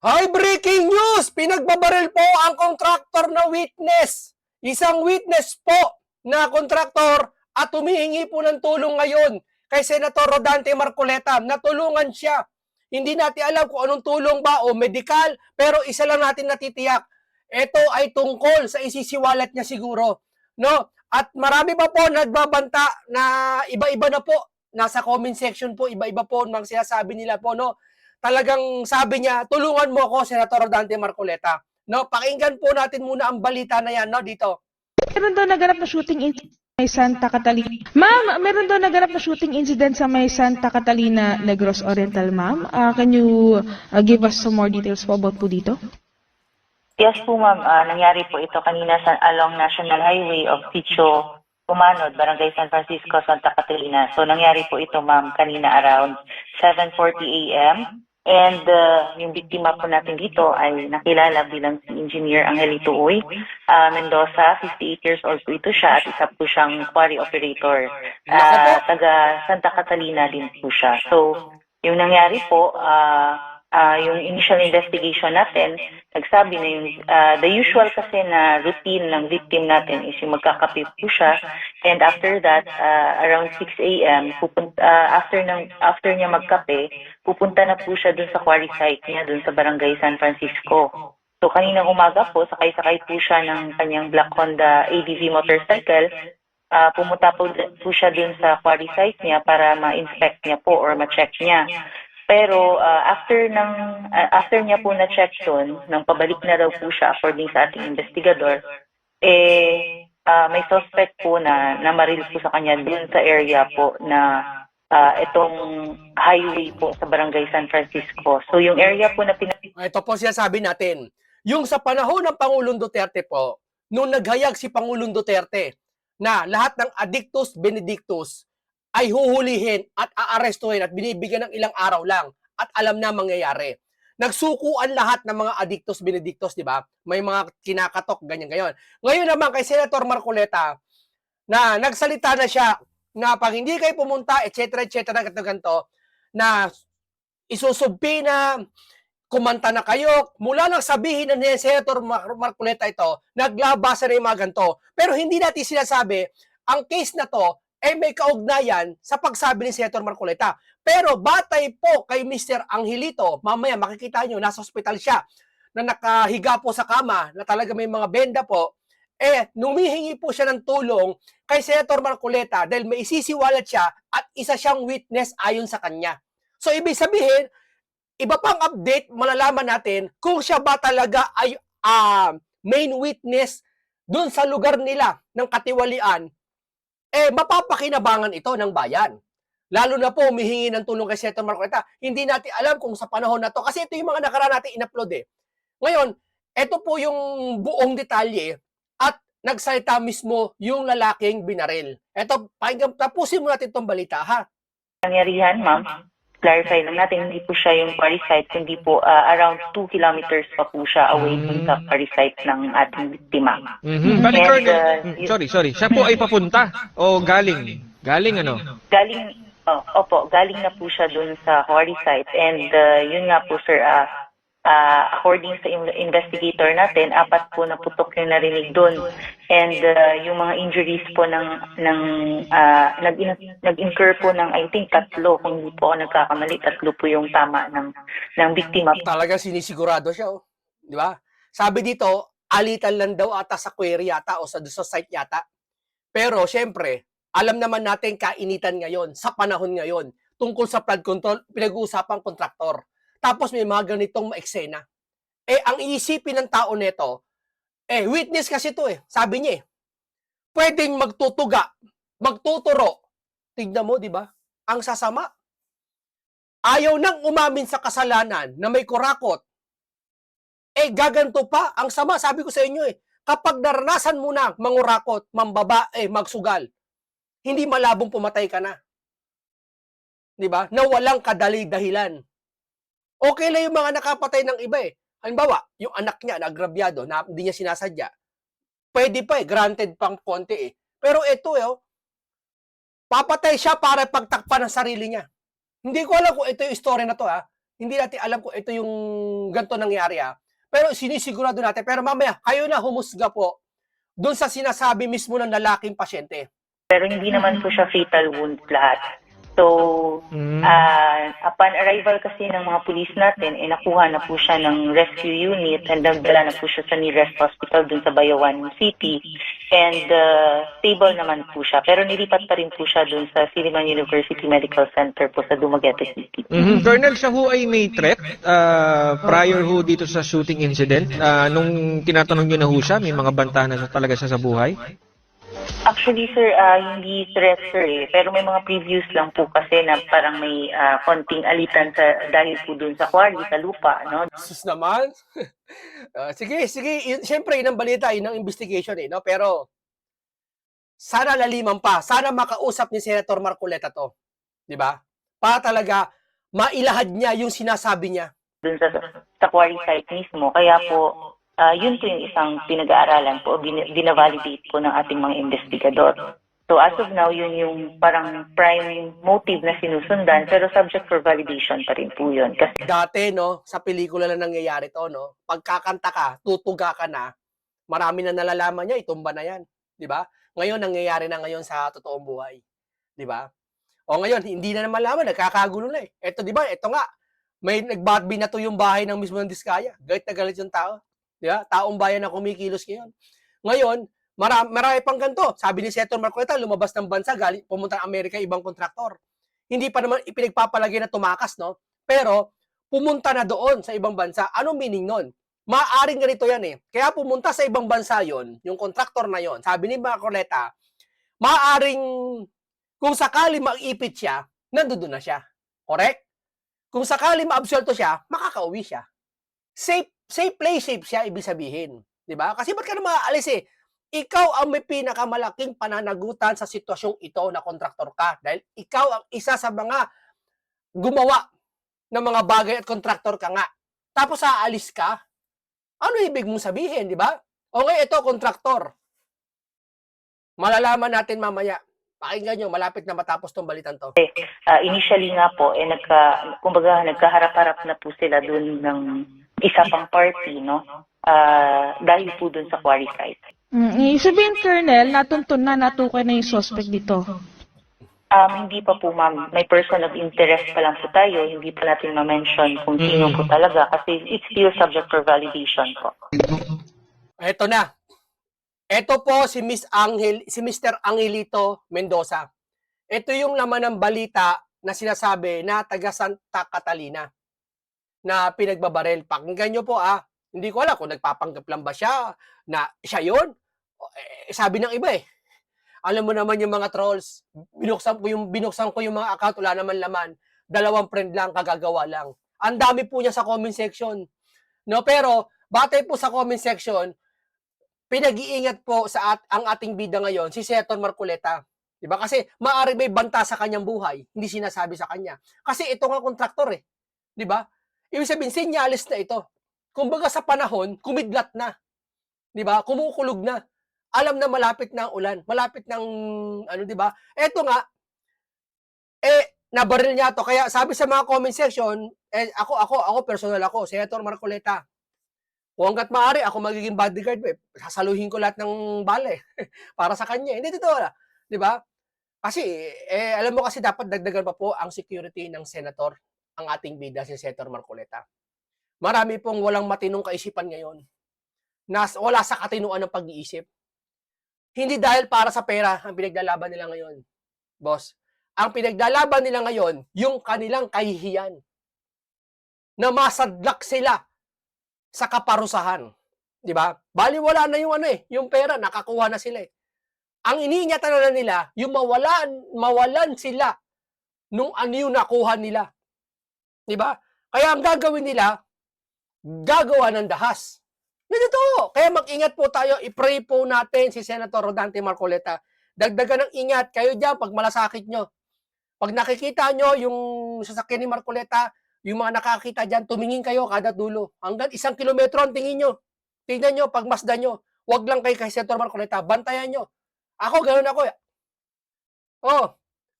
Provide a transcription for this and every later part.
Hi, breaking news! Pinagbabaril po ang kontraktor na witness. Isang witness po na kontraktor at humihingi po ng tulong ngayon kay Senator Rodante Marcoleta. Natulungan siya. Hindi natin alam kung anong tulong ba o medical, pero isa lang natin natitiyak. Ito ay tungkol sa isisiwalat niya siguro. No? At marami pa po nagbabanta na iba-iba na po. Nasa comment section po, iba-iba po mga sinasabi nila po, no? Talagang sabi niya, tulungan mo ako, Senator Dante Marcoleta. No, pakinggan po natin muna ang balita na yan, no, dito. Meron daw naganap na shooting incident sa may Santa Catalina. Ma'am, meron daw naganap na shooting incident sa may Santa Catalina, Negros Oriental, ma'am. Can you give us some more details po about po dito? Yes po ma'am, nangyari po ito kanina along National Highway of Sitio Pumanod, Barangay San Francisco, Santa Catalina. So nangyari po ito ma'am kanina around 7:40 a.m. And yung biktima po natin dito ay nakilala bilang si Engineer Angelito Uy Mendoza, 58 years old po ito siya at isa po siyang quarry operator. Taga Santa Catalina din po siya. So yung nangyari po, yung initial investigation natin, nagsabi na yung, the usual kasi na routine ng victim natin is yung magkakape po siya, and after that, around 6 a.m., after niya magkape, pupunta na po siya dun sa quarry site niya, dun sa Barangay San Francisco. So kaninang umaga po, sakay-sakay po siya ng kanyang Black Honda ADV motorcycle, pumunta po siya dun sa quarry site niya para ma-inspect niya po or ma-check niya. Pero after niya po na-check doon, nang pabalik na daw po siya according sa ating investigador, may suspect po na namaril po sa kanya doon sa area po na itong highway po sa Barangay San Francisco. So yung area po na Ito po sinasabi natin. Yung sa panahon ng Pangulong Duterte po, nung naghayag si Pangulong Duterte na lahat ng addictus benedictus ay huhulihin at aarestuhin at binibigyan ng ilang araw lang at alam na mangyayari. Nagsukuan lahat ng mga addictus benedictus, di ba? May mga kinakatok, ganyan-ganyan. Ngayon naman kay Senator Marcoleta, na nagsalita na siya na pag hindi kayo pumunta, etc., ganito, na isusubpi na, kumanta na kayo, mula lang sabihin na ni Senator Marcoleta ito, naglabasa na yung mga ganito. Pero hindi natin sinasabi, ang case na to, may kaugnayan sa pagsabi ni Senator Marcoleta. Pero batay po kay Mr. Angelito, mamaya makikita nyo, nasa ospital siya, na nakahiga po sa kama, na talaga may mga benda po, numihingi po siya ng tulong kay Senator Marcoleta dahil may isisiwalat siya at isa siyang witness ayon sa kanya. So ibig sabihin, iba pang update, malalaman natin kung siya ba talaga ay main witness dun sa lugar nila ng katiwalian, mapapakinabangan ito ng bayan. Lalo na po humihingi ng tulong kay Senator Marcoleta. Hindi natin alam kung sa panahon na to, kasi ito yung mga nakaraan natin in-upload Ngayon, ito po yung buong detalye at nagsalita mismo yung lalaking binaril. Ito, tapusin mo natin itong balita, ha? nangyarihan, ma'am, clarify lang natin, hindi po siya yung quarry site, kundi po around 2 kilometers pa po siya away dun sa quarry site ng ating biktima. Bali, And, Colonel, sorry. Siya po ay papunta o galing? Galing ano? Galing na po siya dun sa quarry site. And yun nga po, sir, according sa investigator natin, 4 po na putok yung narinig dun. And yung mga injuries po nag-incur po ng, I think, 3, kung hindi po ako nagkakamali, 3 po yung tama ng biktima. Talaga sinisigurado siya, oh. Di ba? Sabi dito, alitan lang daw ata sa quarry yata o sa site yata. Pero syempre, alam naman natin kainitan ngayon, sa panahon ngayon, tungkol sa flood control, pinag-uusapang kontraktor. Tapos may mga ganitong maeksena. Ang iisipin ng tao nito, witness kasi to sabi niya pwedeng magtutuga, magtuturo. Tignan mo, di ba? Ang sasama. Ayaw nang umamin sa kasalanan na may kurakot. Gaganto pa. Ang sama, sabi ko sa inyo kapag naranasan mo na mangurakot, magsugal, hindi malabong pumatay ka na. Di ba? Na walang dahilan. Okay lang yung mga nakapatay ng iba Halimbawa, yung anak niya nagrabyado, na hindi niya sinasadya. Pwede pa granted pang konti Pero ito papatay siya para pagtakpan ng sarili niya. Hindi ko alam kung ito yung story na to Hindi natin alam kung ito yung ganito nangyari Pero sinisigurado natin. Pero mamaya, kayo na humusga po doon sa sinasabi mismo ng lalaking pasyente. Pero hindi naman po siya fatal wounds lahat. So, upon arrival kasi ng mga pulis natin, nakuha na po siya ng rescue unit and nagdala na po siya sa nearest hospital dun sa Bayawan City. And stable naman po siya. Pero nilipat pa rin po siya dun sa Silliman University Medical Center po sa Dumaguete City. Colonel, siya ho ay may threat prior ho dito sa shooting incident. Nung tinatanong nyo na ho siya, may mga banta na talaga siya sa buhay? Actually, sir, hindi threat, sir, Pero may mga previews lang po kasi na parang may konting alitan dahil po dun sa quarry, sa lupa, no? Sus naman. Sige. Siyempre, yun ang balita, yun ang investigation, no? Pero, sana laliman pa. Sana makausap ni Senator Marcoleta to. Di ba? Para talaga, mailahad niya yung sinasabi niya. Dun sa quarry site mismo. Kaya po, yun po yung isang pinag-aaralan po, binavalidate po ng ating mga investigador. So as of now, yun yung parang prime motive na sinusundan, pero subject for validation pa rin po yun. Kasi Dati, no, sa pelikula na nangyayari to, no, pagkakanta ka, tutuga ka na, marami na nalalaman niya, itumba na yan. Di ba? Ngayon, nangyayari na ngayon sa totoong buhay. Di ba? O ngayon, hindi na naman malaman, nagkakagulo na Ito, di ba? Ito nga, may nagbadbi na to yung bahay ng mismo ng Diskaya. Galit na galit yung tao. Di ba? Taong bayan na kumikilos ngayon. Ngayon, marami pang ganito. Sabi ni Senator Marcoleta, lumabas ng bansa, pumunta ng Amerika, ibang kontraktor. Hindi pa naman ipinagpapalagay na tumakas, no? Pero, pumunta na doon sa ibang bansa. Anong meaning nun? Maaring ganito yan Kaya pumunta sa ibang bansa yon, yung kontraktor na yon. Sabi ni Marcoleta, maaring kung sakali mag-ipit siya, nandoon na siya. Correct? Kung sakali ma-absuelto siya, makakauwi siya. Safe place, safe siya, ibig sabihin. Diba? Kasi ba't ka na maaalis Ikaw ang may pinakamalaking pananagutan sa sitwasyong ito na kontraktor ka. Dahil ikaw ang isa sa mga gumawa ng mga bagay at kontraktor ka nga. Tapos aalis ka? Ano ibig mong sabihin, di ba? Okay, ito, kontraktor. Malalaman natin mamaya. Pakinggan nyo, malapit na matapos tong balitan to. initially nga po, kumbaga nagkaharap-harap na po sila dun ng isa pang party, no? Dahil po dun sa quarry site. Sabihin, Colonel, natuntun na, natukoy na yung suspect dito. Hindi pa po, ma'am. May person of interest pa lang po tayo. Hindi pa natin ma-mention kung sino po talaga kasi it's still subject for validation po. Ito na. Ito po si Mr. Angelito Mendoza. Ito yung laman ng balita na sinasabi na taga Santa Catalina na pinagbabarel. Pakinggan nyo po Hindi ko alam kung nagpapanggap lang ba siya na siya yun. Sabi ng iba Alam mo naman yung mga trolls, binuksan ko yung mga account, wala naman laman. 2 friend lang, kagagawa lang. Ang dami po niya sa comment section. No, pero batay po sa comment section, pinag-iingat po ang ating bida ngayon si Senator Marcoleta. 'Di ba? Kasi maaari may banta sa kanyang buhay, hindi sinasabi sa kanya. Kasi ito nga kontraktor 'Di ba? Ibig sabihin, sinyalis na ito. Kumbaga sa panahon, kumidlat na. 'Di ba? Kumukulog na. Alam na malapit na ang ulan, malapit ng 'di ba? Eto nga nabaril niya to. Kaya sabi sa mga comment section, ako personal ako, Senator Marcoleta. Kung hangga't maaari, ako magiging bodyguard. Sasaluhin ko lahat ng bala para sa kanya. Hindi totoo 'di ba? Kasi alam mo kasi dapat dagdagan pa po ang security ng senator, ang ating bida si Senator Marcoleta. Marami pong walang matinong kaisipan ngayon. Wala sa katinuan ng pag-iisip. Hindi dahil para sa pera ang pinaglalaban nila ngayon, boss. Ang pinaglalaban nila ngayon, yung kanilang kahihiyan. Na masadlak sila sa kaparusahan. 'Di ba? Baliwala na yung yung pera, nakakuha na sila Ang iniingatan na nila, yung mawalan sila nung yung nakuha nila. 'Di ba? Kaya ang gagawin nila, gagawa ng dahas. Dito. Kaya mag-ingat po tayo. I-pray po natin si Senator Rodante Marcoleta. Dagdagan ng ingat kayo diyan pag malasakit nyo. Pag nakikita nyo yung sasakyan ni Marcoleta, yung mga nakakita diyan, tumingin kayo kada dulo. Hanggang 1 kilometro ang tingin nyo. Tingnan nyo, pagmasdan nyo. Huwag lang kay Senator Marcoleta. Bantayan nyo. Ako, ganoon ako.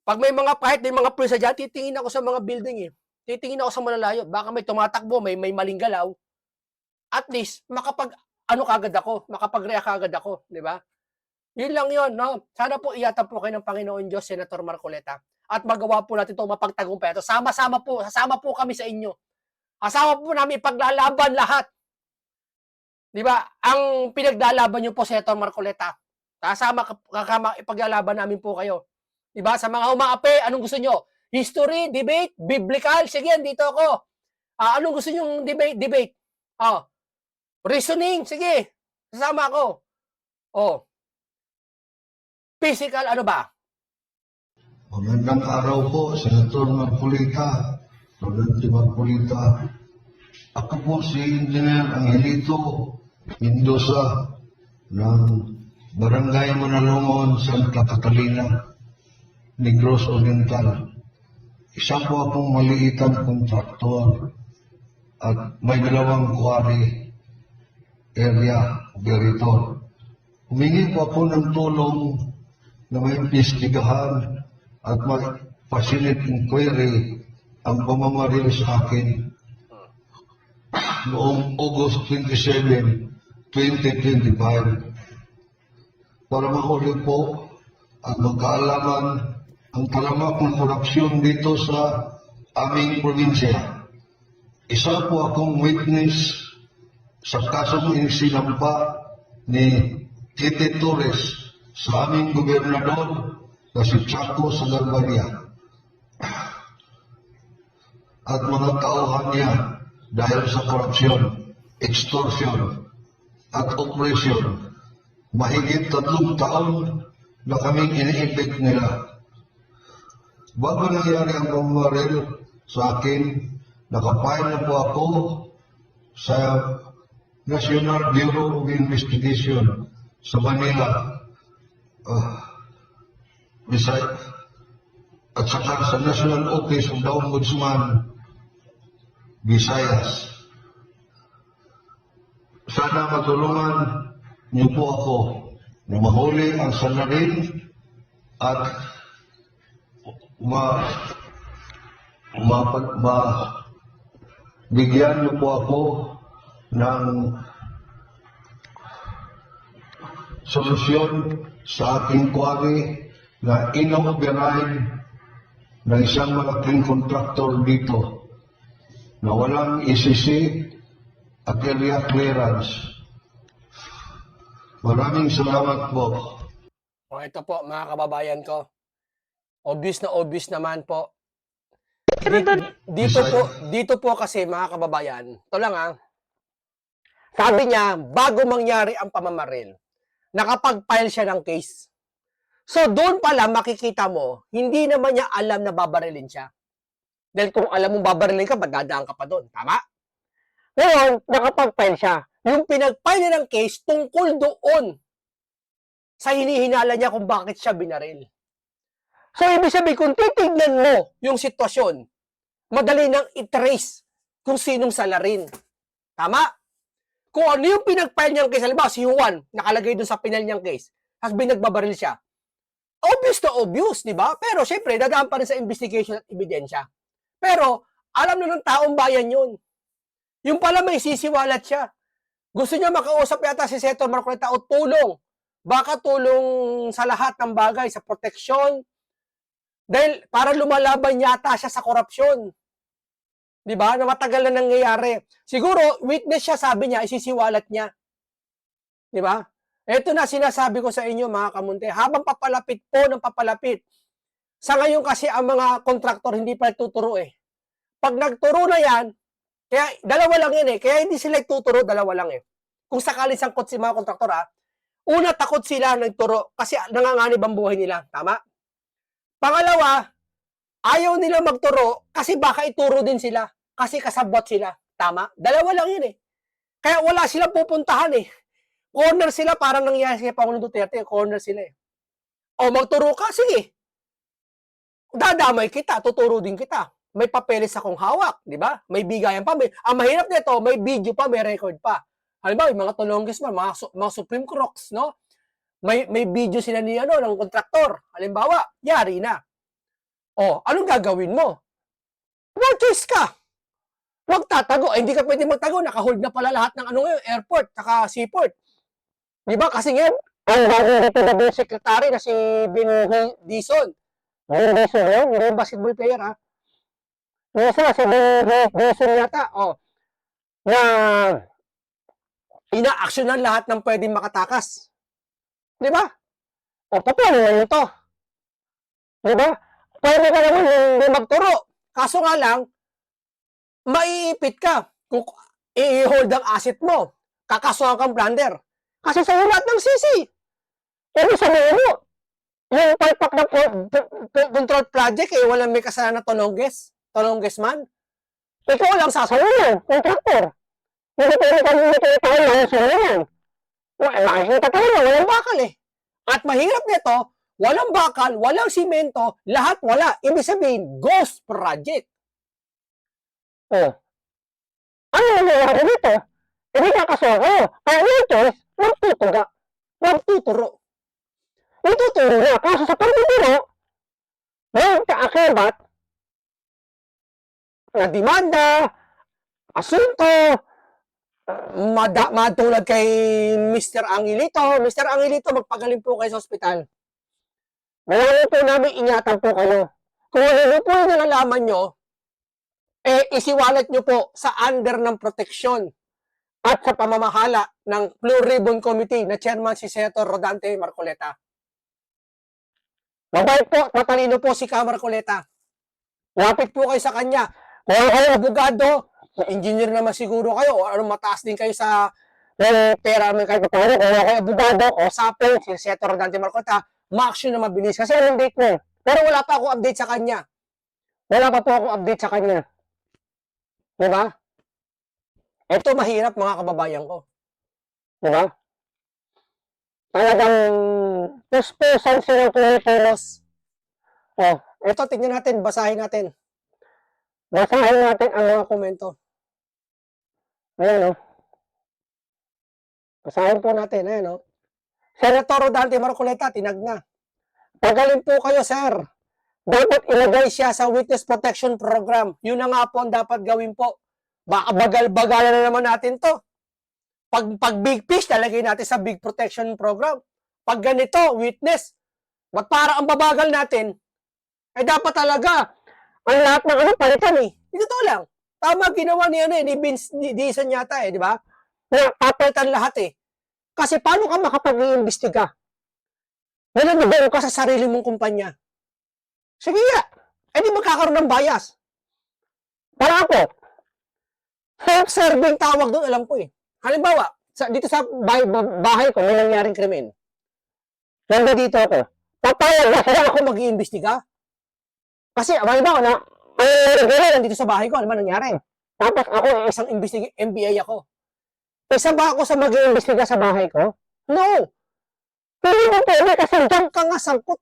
Pag may mga kahit may mga pulis diyan, titingin ako sa mga building titingin ako sa malalayo. Baka may tumatakbo, may maling galaw. At least, makapag-react kagad ako, di ba? Yun lang yun, no? Sana po iyatan po kayo ng Panginoon Diyos, Senator Marcoleta. At magawa po natin ito mapagtagumpay. Ito, sasama po kami sa inyo. Kasama po namin ipaglalaban lahat. Di ba? Ang pinaglalaban niyo po, Senator Marcoleta. Kasama ipaglalaban namin po kayo. Di ba? Sa mga umaapi, anong gusto niyo? History, debate, biblical? Sige, dito ako. Anong gusto niyo debate? Reasoning, sige. Sasama ako. Physical, ano ba? Magandang araw po, Senator Marcoleta. Presidente Marcoleta. Ako po si Engineer Angelito Mendoza ng Barangay Manalongon, Santa Catalina, Negros Oriental. Isa po akong maliitang kontraktor at may 2 quarry area operator. Humingi po ako ng tulong na may imbestigahan at may facility inquiry ang pamamaril sa akin noong August 27, 2025 para mahuli po at magkaalaman ang talamak ng korupsyon dito sa aming probinsya. Isa po akong witness sa kasong inisinampa ni Tite Torres sa aming gobernador na si Chaco Sagarbaria at mga tauhan niya dahil sa korupsyon, extortion at operation. Mahigit 3 taon na kaming ini-evict nila. Bago nangyari ang pamamaril sa akin, nakapile na po ako sa National Bureau of Investigation sa Manila, at saka sa National Office of the Ombudsman, Visayas. Sana matulungan niyo po ako na mahuli ang salarin at bigyan niyo po ako ng solusyon sa aking quarry na inoperate ng isang malaking kontraktor dito na walang ECC at area clearance. Maraming salamat po. Ito po, mga kababayan ko. Obvious naman po. Dito po kasi, mga kababayan, ito lang sabi niya, bago mangyari ang pamamaril, nakapag-file siya ng case. So, doon pala makikita mo, hindi naman niya alam na babarilin siya. Dahil kung alam mong babarilin ka, magdadaan ka pa doon. Tama? Ngayon, nakapag-file siya. Yung pinag-file niya ng case, tungkol doon sa hinihinala niya kung bakit siya binaril. So, ibig sabihin, kung titignan mo yung sitwasyon, madali nang i-trace kung sinong salarin. Tama? Kung ano yung pinag-file niyang case, halimbawa si Juan, nakalagay dun sa pinal niyang case, has binagbabaril siya. Obvious to obvious, di ba? Pero syempre, dadaan pa rin sa investigation at ebidensya. Pero, alam na ng taong bayan yun. Yung pala may sisiwalat siya. Gusto niya makausap yata si Senator Marcoleta o tulong. Baka tulong sa lahat ng bagay, sa proteksyon. Dahil para lumalaban yata siya sa korupsyon. Di ba? Na matagal na nangyayari. Siguro, witness siya, sabi niya, isisiwalat niya. Di ba? Ito na sinasabi ko sa inyo, mga kamunte. Habang papalapit po ng papalapit. Sa ngayon kasi, ang mga kontraktor hindi pa nagtuturo eh. Pag nagturo na yan, kaya dalawa lang yan eh. Kaya hindi sila nagtuturo, dalawa lang eh. Kung sakali sangkot si mga kontraktor una, takot sila nagturo kasi nanganganib ang buhay nila. Tama? Pangalawa, ayaw nila magturo kasi baka ituro din sila. Kasi kasabot sila. Tama? Dalawa lang yun eh. Kaya wala silang pupuntahan eh. Corner sila, parang nangyari kay Pangulong Duterte. Corner sila eh. O magturo ka, sige. Dadamay kita, tuturo din kita. May papeles akong hawak, di ba? May bigayan pa. Ang mahirap nito, may video pa, may record pa. Halimbawa, yung mga tulonggis man, mga Supreme Crooks, no? May video sila ni ng kontraktor. Halimbawa, yari na. O, anong gagawin mo? No choice ka. Huwag tatago. Ay, hindi ka pwede magtago. Nakahold na pala lahat ng ano ngayon, airport, saka seaport. Di ba? Kasi ngayon, ang bagong DPW secretary na si Ben Dizon. Ben Dizon yun, yung basketball player ha. Yung isa, si Ben Dizon yata. Na ina-actionan lahat ng pwedeng makatakas. Di ba? Paano na ito? Di ba? Pwede ka naman hindi magturo. Kaso nga lang, maiipit ka kung i-hold ang asset mo. Kakasuhan kang plunder. Kasi sa lahat ng sisi. Pero sa mo, yung palpak ng control project, walang may kasalanan na Tolongges man. Ikaw lang sasalunan, contractor. Hindi pwede ka tayo lang salunan. Makikita tayo na walang bakal At mahirap nito, walang bakal, walang simento, lahat wala. Ibig sabihin, ghost project. Ano nangyayari dito? Hindi kakasuha kayo. Kaya ito, magtuturo. Ituturo na. Kaso sa pagtuturo, may kaakibat na demanda, asunto, matulad kay Mr. Angelito. Mr. Angelito, magpagaling po kayo sa ospital. Malaman po namin, ingatan po kayo. Kung ano po yung nalalaman nyo, isiwalat nyo po sa under ng proteksyon at sa pamamahala ng Blue Ribbon Committee na chairman si Senator Rodante Marcoleta. Mabait po, matalino po si Ka Marcoleta. Lapit po kayo sa kanya. Kung kayo abogado, engineer naman siguro kayo, o anong mataas din kayo sa pera may kayo paano, kung kayo abogado, o sapin, si Senator Rodante Marcoleta, ma-action na mabilis. Kasi anong date mo? Pero wala pa ako update sa kanya. Wala pa po ako update sa kanya. Diba? Ito mahirap mga kababayan ko. Diba? Talagang puspusan silang Pilipinos. Ito tingnan natin, basahin natin. Basahin natin ang mga komento. Ayan Basahin po natin, ayan Senator Rodante Marcoleta, tinag na. Pagaling po kayo, sir. Dapat ilagay siya sa Witness Protection Program. Yun na nga po ang dapat gawin po. Baka bagal-bagalan na naman natin to. Pag big fish, talagay natin sa Big Protection Program. Pag ganito, witness, ba't para ang babagal natin, dapat talaga, ang lahat ng palitan Ito lang. Tama ginawa ni Vince Dizon yata di ba? Na papalitan lahat Kasi paano ka makapag-iimbestiga? Nananabaw ka sa sarili mong kumpanya. Sige nga, di magkakaroon ng bias. Para ako, self-serving tawag doon, alam ko Halimbawa, dito sa bahay ko, may nangyaring krimen. Nandito ako. Papayag na kaya ako mag-iimbestiga. Kasi, halimbawa na, nandito sa bahay ko, ano ba nangyari? Tapos ako, isang MBA ako. Isa ba ako sa mag-iimbestiga sa bahay ko? No! Pero yung pwede kasi dyan ka nga sangkot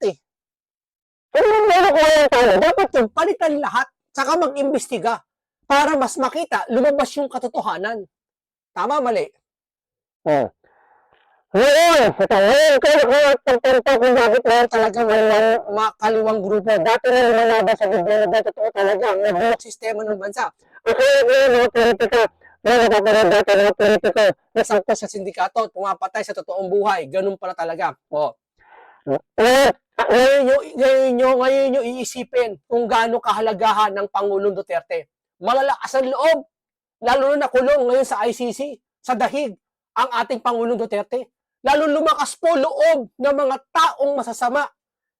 Kung meron ko yung talo, dapat yung palitan lahat, saka mag-imbestiga para mas makita, lumabas yung katotohanan. Tama, mali? Ngayon, pagpunta kung bakit na talaga mga kaliwang grupo. Dati na lumalabas sa gobyerno, totoo talaga, ang nabulok sistema ng bansa. Ang kaya ngayon, mga politika, dati mga politiko, nasangkot sa sindikato, pumapatay sa totoong buhay. Ganun pala talaga. Ngayon nyo iisipin kung gaano kahalagahan ng Pangulong Duterte. Malalakas ang loob, lalo na kulong ngayon sa ICC, sa dahig, ang ating Pangulong Duterte. Lalo lumakas po loob ng mga taong masasama.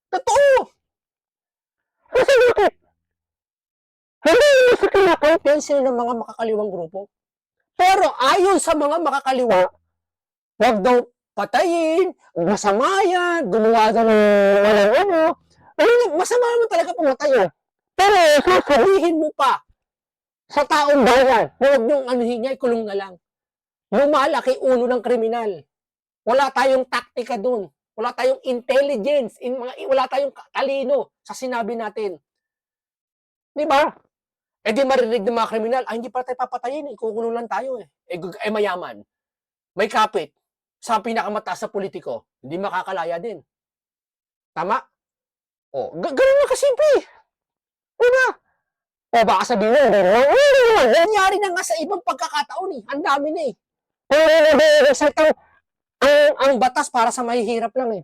Totoo! Kasi bakit? Hindi nyo sa kinakampensin ng mga makakaliwang grupo. Pero ayon sa mga makakaliwa, wag daw patayin, masama yan, gumawa daw ng walang masama naman talaga pumatay Pero sasabihin mo pa sa taong bayan, huwag niyong anuhin niya, ikulong na lang. Lumalaki ulo ng kriminal. Wala tayong taktika doon. Wala tayong intelligence, wala tayong talino sa sinabi natin. Di ba? Di marinig ng mga kriminal, hindi pa tayo papatayin, ikukulong lang tayo mayaman. May kapit. Sa pinakamataas sa politiko, hindi makakalaya din. Tama? Ganun na kasimple. Diba? O baka sabihin mo, hindi naman. Nangyari na nga sa ibang pagkakataon eh. Ang dami na eh. Ang batas para sa mahihirap lang eh.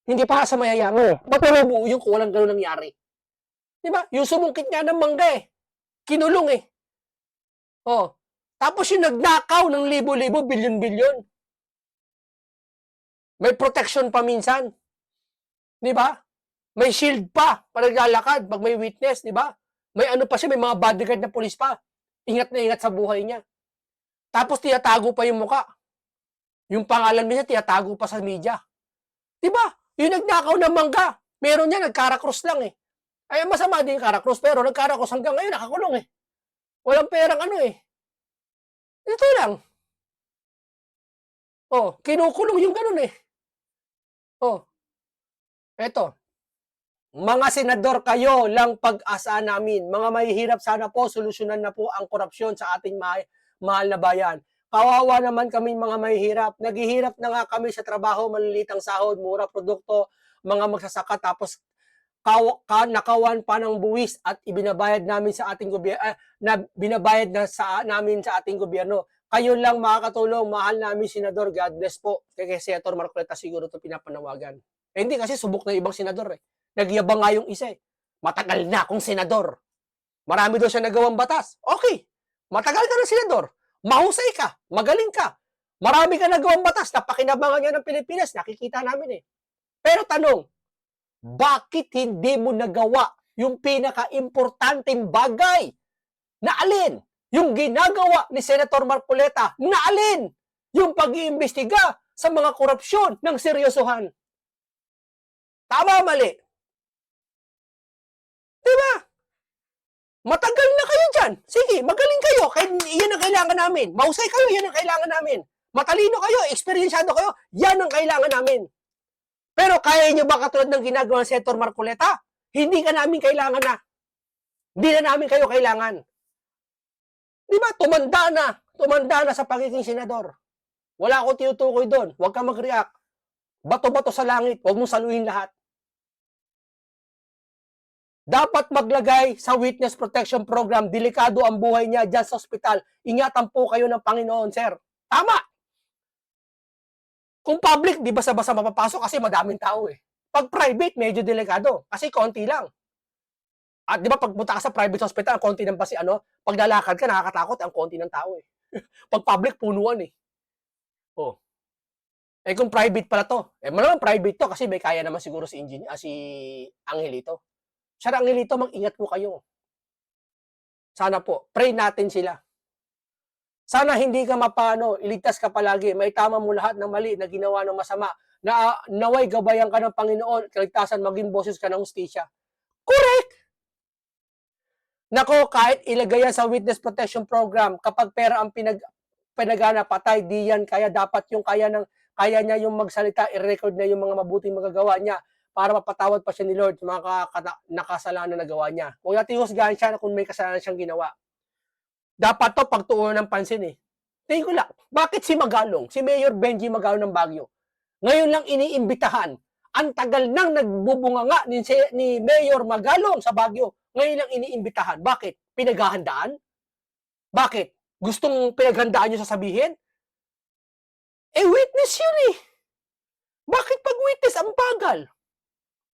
Hindi para sa mayayaman eh. Ba't nabubuo yung kung walang ganun nangyari? Di ba? Yung sumungkit nga ng mangga eh. Kinulong eh. Oh. Tapos yung nagnakaw ng libo-libo, bilyon-bilyon. May protection pa minsan. Di ba? May shield pa para naglalakad pag may witness, di ba? May ano pa siya, may mga bodyguard na pulis pa. Ingat na ingat sa buhay niya. Tapos tiyatago pa yung muka. Yung pangalan niya tiyatago pa sa media. Di ba? Yung nagnakaw ng mangga, meron niya, nagkarakros lang eh. Ay, masama din yung karakros, pero nagkarakros hanggang ngayon, nakakulong eh. Walang perang ano eh. Ito lang. Oh, kinukulong yung ganun eh. Oh, eto. Mga senador, kayo lang pag-asa namin. Mga mahihirap, sana po, solusyonan na po ang korupsyon sa ating mahal na bayan. Kawawa naman kami mga mahihirap. Naghihirap na nga kami sa trabaho, malilitang sahod, mura produkto, mga magsasaka, tapos nakawan pa ng buwis at ibinabayad namin sa ating gobyerno, na binabayad na namin sa ating gobyerno. Kayo lang makakatulong, mahal namin senador. God bless po. Kay Senator Marcoleta siguro ito pinapanawagan. Hindi kasi subok na ibang senador eh. Nagyabang nga yung isa eh. Matagal na akong senador. Marami daw siya nagawang batas. Okay. Matagal ka ng senador. Mahusay ka. Magaling ka. Marami ka nagawang batas. Napakinabangan niya ng Pilipinas. Nakikita namin eh. Pero tanong, bakit hindi mo nagawa yung pinaka-importanteng bagay? Na alin? Yung ginagawa ni Senator Marcoleta. Na alin? Yung pag-iimbestiga sa mga korupsyon ng seryosohan. Tama, mali. Diba? Matagal na kayo dyan. Sige, magaling kayo. Yan ang kailangan namin. Mahusay kayo, yan ang kailangan namin. Matalino kayo, eksperyensyado kayo, yan ang kailangan namin. Pero kaya nyo ba katulad ng ginagawa ng Senator Marcoleta? Hindi ka namin kailangan na. Hindi na namin kayo kailangan. Diba? Tumanda na sa pagiging senador. Wala akong tinutukoy doon. Huwag ka mag-react. Bato-bato sa langit. Huwag mong saluhin lahat. Dapat maglagay sa Witness Protection Program, delikado ang buhay niya dyan sa ospital. Ingatan po kayo ng Panginoon, sir. Tama! Kung public, di basta-basta mapapasok kasi madaming tao eh. Pag private, medyo delikado kasi konti lang. At di ba pagpunta ka sa private hospital, ang konti ng basi pag lalakad ka, nakakatakot, ang konti ng tao eh. Pag public, punuan eh. Oh. Eh kung private pala to, malamang private to kasi may kaya naman siguro si Angelito. Sir Angelito, mag-ingat po kayo. Sana po, pray natin sila. Sana hindi ka mapano, iligtas ka palagi, may tama mo lahat ng mali na ginawa ng masama, na naway gabayan ka ng Panginoon, kaligtasan, maging boses ka ng hustisya. Correct! Nako, kahit ilagay yan sa Witness Protection Program, kapag pera ang pinagana, patay, di yan, kaya dapat yung kaya niya yung magsalita, i-record na yung mga mabuting magagawa niya, para mapatawad pa siya ni Lord sa mga nakasalanan na nagawa niya. Huwag natin husgahan siya kung may kasalanan siyang ginawa. Dapat to pagtuunan ng pansin eh. Tingin ko lang, bakit si Magalong, si Mayor Benji Magalong ng Baguio, ngayon lang iniimbitahan, ang tagal nang nagbubunga nga ni Mayor Magalong sa Baguio, ngayon lang iniimbitahan. Bakit? Pinaghahandaan? Bakit? Gustong pinaghandaan nyo sasabihin? Eh, witness yun eh. Bakit pag witness ang bagal?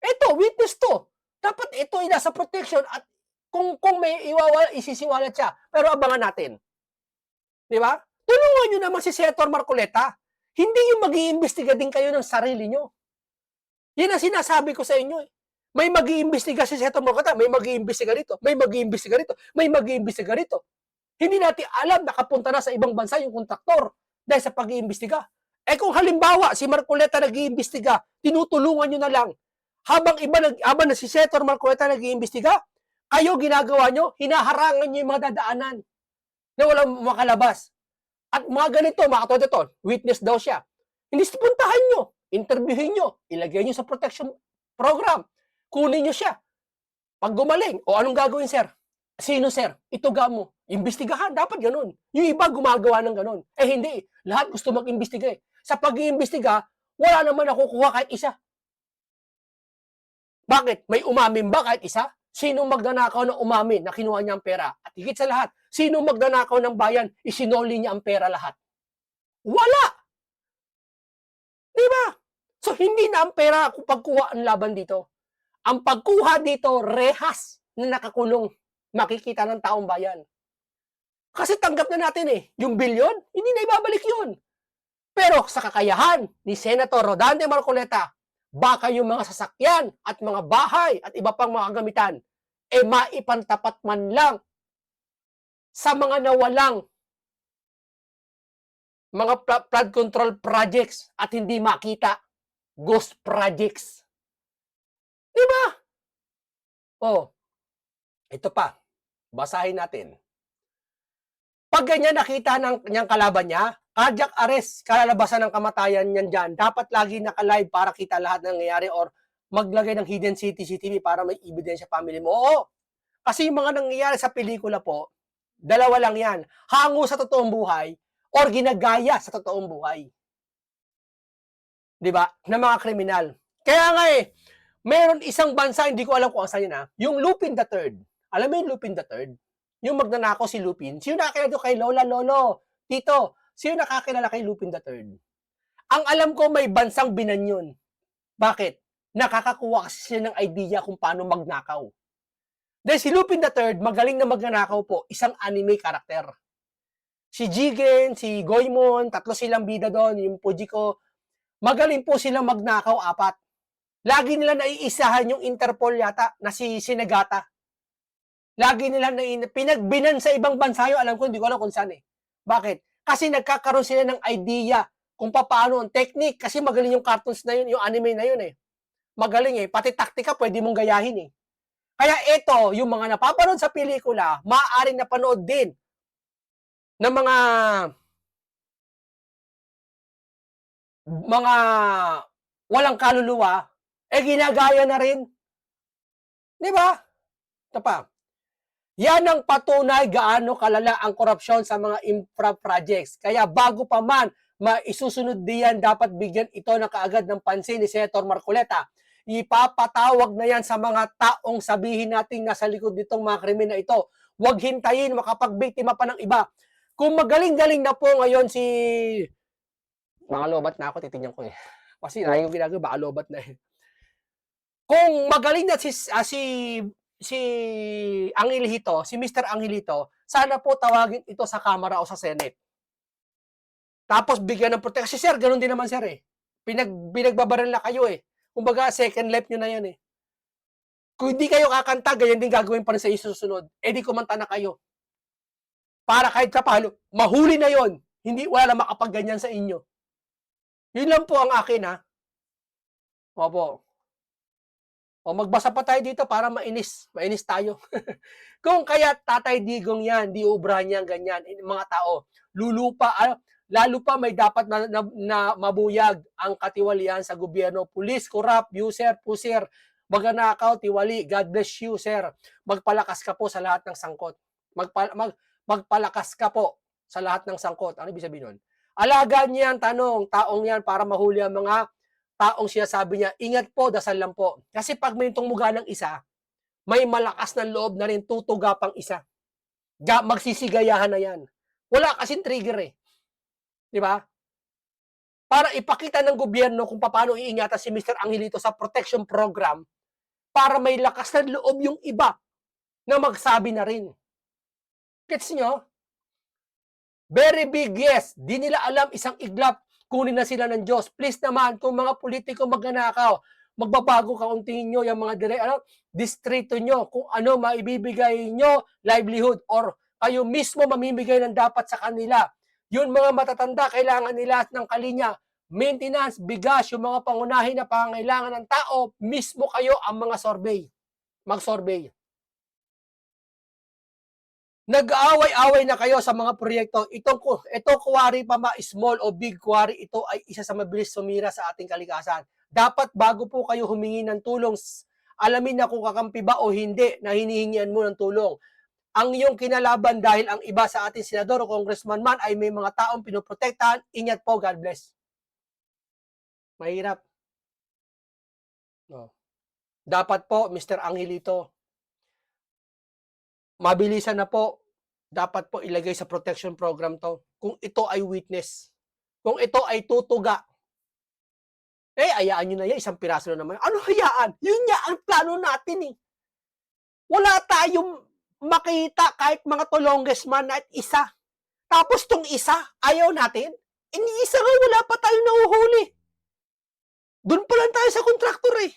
Ito, witness to. Dapat ito ay nasa protection at kung may isisiwalat siya. Pero abangan natin. Di ba? Tulungan nyo naman si Senator Marcoleta. Hindi yung mag-iimbestiga din kayo ng sarili nyo. Yan ang sinasabi ko sa inyo. May mag-iimbestiga si Senator Marcoleta, may mag-iimbestiga rito, may mag-iimbestiga rito, may mag-iimbestiga rito. Hindi natin alam, nakapunta na sa ibang bansa yung kontraktor dahil sa pag-iimbestiga. Eh kung halimbawa, si Marcoleta nag-iimbestiga, tinutulungan nyo na lang. Habang na si Senator Marcoleta nag-iimbestiga, kayo ginagawa nyo, hinaharangan nyo yung mga dadaanan na walang makalabas. At mga ganito, mga katulad witness daw siya. Hindi puntahan nyo, interviewin nyo, ilagay nyo sa protection program, kunin nyo siya. Pag gumaling, o anong gagawin, sir? Sino, sir? Ituga mo. Imbestigahan, dapat ganun. Yung iba gumagawa ng ganun. Eh hindi, lahat gusto mag-imbestiga eh. Sa pag-iimbestiga, wala naman nakukuha kahit isa. Bakit? May umamin ba kahit isa? Sino magnanakaw na umamin na kinuha niya ang pera? At higit sa lahat, sino magnanakaw ng bayan, isinoli niya ang pera lahat? Wala! Di ba? So, hindi na ang pera kung pagkuha ang laban dito. Ang pagkuha dito, rehas na nakakulong, makikita ng taong bayan. Kasi tanggap na natin yung bilyon, hindi na ibabalik yun. Pero sa kakayahan ni Senator Rodante Marcoleta, baka yung mga sasakyan at mga bahay at iba pang mga kagamitan, maipantapat man lang sa mga nawalang mga flood control projects at hindi makita, ghost projects. Diba? Oh, ito pa, basahin natin. Pag ganyan nakita ng niyang kalaban niya, cardiac arrest, kalalabasan ng kamatayan niyan dyan, dapat lagi naka-live para kita lahat ng nangyayari or maglagay ng hidden CCTV para may ebidensya family mo. Oo, kasi yung mga nangyayari sa pelikula po, dalawa lang yan. Hango sa totoong buhay or ginagaya sa totoong buhay. Diba? Na mga kriminal. Kaya nga meron isang bansa, hindi ko alam kung saan yun yung Lupin the Third. Alam mo yung Lupin the Third? Yung magnanakaw si Lupin. Sino nakakilala kay Lola, Lolo, Tito? Sino nakakilala kay Lupin the Third? Ang alam ko may bansang binanyon. Bakit? Nakakakuha kasi siya ng idea kung paano magnakaw. Dahil si Lupin the Third, magaling na magnanakaw po, isang anime karakter. Si Jigen, si Goemon, tatlo silang bida doon, yung Fujiko. Magaling po silang magnakaw, 4. Lagi nila naiisahan yung Interpol yata na si Sinagata. Lagi nila pinagbinan sa ibang bansa yun. Alam ko, hindi ko alam kung saan Bakit? Kasi nagkakaroon sila ng idea kung paano ang technique. Kasi magaling yung cartoons na yun, yung anime na yun Magaling Pati taktika pwede mong gayahin Kaya ito, yung mga napapanood sa pelikula, maaaring napanood din ng mga walang kaluluwa, ginagaya na rin. Di ba? Ito pa. Yan ang patunay gaano kalala ang korupsyon sa mga infra projects. Kaya bago pa man maisusunod diyan, dapat bigyan ito ng kaagad ng pansin ni Senator Marcoleta. Ipapatawag na yan sa mga taong sabihin natin nasa likod nitong mga krimen na ito. Huwag hintayin makapagbiktima pa ng iba. Kung magaling-galing na po ngayon si... Mga lobat na ako, titingnan ko Kasi yung ginagawa, baka lobat na Kung magaling na si Angelito, si Mr. Angelito, sana po tawagin ito sa Kamara o sa Senate. Tapos bigyan ng protection. Kasi sir, ganun din naman sir Pinagbabaril na kayo Kumbaga, second life nyo na yan Kung hindi kayo kakanta, ganyan din gagawin pa rin sa isusunod. Di kumanta na kayo. Para kahit kapalo, mahuli na yon. Hindi, wala na makapagganyan sa inyo. Yun lang po ang akin Opo. O magbasa pa tayo dito para mainis. Mainis tayo. Kung kaya Tatay Digong yan, di ubrahan niyan ganyan. Mga tao, lulupa, lalo pa may dapat na mabuyag ang katiwalian sa gobyerno. Pulis, corrupt, user, puser, magnanakaw, tiwali. God bless you, sir. Magpalakas ka po sa lahat ng sangkot. Magpalakas ka po sa lahat ng sangkot. Ano ibig sabihin nun? Alagaan niya ang taong yan para mahuli ang mga taong siya sabi niya, ingat po, dasal lang po. Kasi pag may tumuga ng isa, may malakas na loob na rin tutuga pang isa. Magsisigayahan na yan. Wala kasing trigger Di ba? Para ipakita ng gobyerno kung paano iingatan si Mr. Angelito sa protection program para may lakas na loob yung iba na magsabi na rin. Gets nyo? Very big yes. Di nila alam isang iglap. Kunin na sila ng Diyos. Please naman, kung mga politiko magnanakaw, magbabago kauntingin nyo yung mga distrito nyo, kung ano maibibigay nyo, livelihood, or kayo mismo mamimigay ng dapat sa kanila. Yung mga matatanda, kailangan nila ng kalinya, maintenance, bigas, yung mga pangunahin na pangailangan ng tao, mismo kayo ang mga survey. Mag-survey. Nag-aaway-away na kayo sa mga proyekto. Ito quarry pa small o big quarry, ito ay isa sa mabilis sumira sa ating kalikasan. Dapat bago po kayo humingi ng tulong, alamin na kung kakampi ba o hindi na hinihingian mo ng tulong. Ang iyong kinalaban dahil ang iba sa ating senador o congressman man ay may mga taong pinoprotektahan, ingat po, God bless. Mahirap. No. Dapat po, Mr. Angelito, mabilisan na po, dapat po ilagay sa protection program to. Kung ito ay witness, kung ito ay tutuga, ayaan nyo na yan, isang piraso na naman. Ano hayaan? Yun nga ang plano natin eh. Wala tayong makita kahit mga longest man at isa. Tapos tong isa, ayaw natin. Iniisa nga, wala pa tayong nahuhuli. Doon pa lang tayo sa kontraktor eh.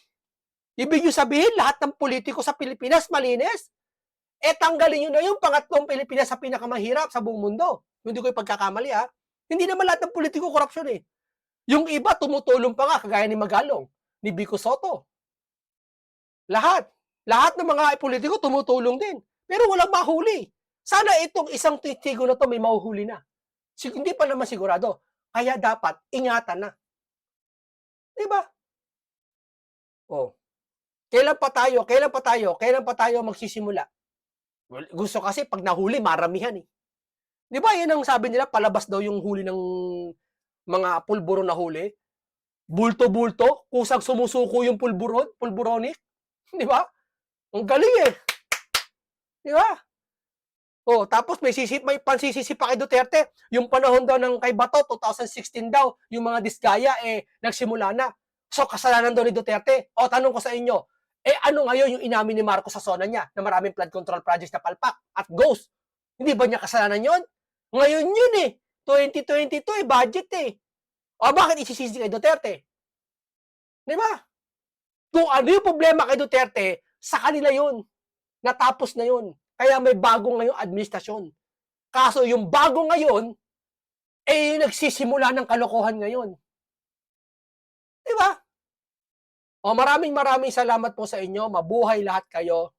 Ibig nyo sabihin, lahat ng politiko sa Pilipinas malinis? Tanggalin nyo na yung pangatlong Pilipinas sa pinakamahirap sa buong mundo. Hindi ko ipagkakamali ha. Hindi naman lahat ng politiko korupsyon eh. Yung iba, tumutulong pa nga, kagaya ni Magalong, ni Vico Soto. Lahat. Lahat ng mga politiko tumutulong din. Pero walang mahuli. Sana itong isang testigo na to may mahuhuli na. Hindi pa naman sigurado. Kaya dapat, ingatan na. Diba? Oh. Kailan pa tayo magsisimula? Well, gusto kasi pag nahuli, maramihan eh. Di ba yan ang sabi nila, palabas daw yung huli ng mga pulburon na huli? Bulto-bulto, kusang sumusuko yung pulburonic. Di ba? Ang galing eh. Di ba? Oh, tapos may pansisisi pa kay Duterte. Yung panahon daw ng kay Bato, 2016 daw, yung mga disgaya nagsimula na. So, kasalanan daw ni Duterte. O, tanong ko sa inyo, ano ngayon yung inamin ni Marcos sa zona niya na maraming flood control projects na palpak at ghost? Hindi ba niya kasalanan yon? Ngayon yun eh. 2022 budget eh. O bakit isisisi kay Duterte? Di ba? Kung ano yung problema kay Duterte, sa kanila yun. Natapos na yun. Kaya may bago ngayong administrasyon. Kaso yung bago ngayon, yung nagsisimula ng kalokohan ngayon. Di ba? O maraming salamat po sa inyo. Mabuhay lahat kayo.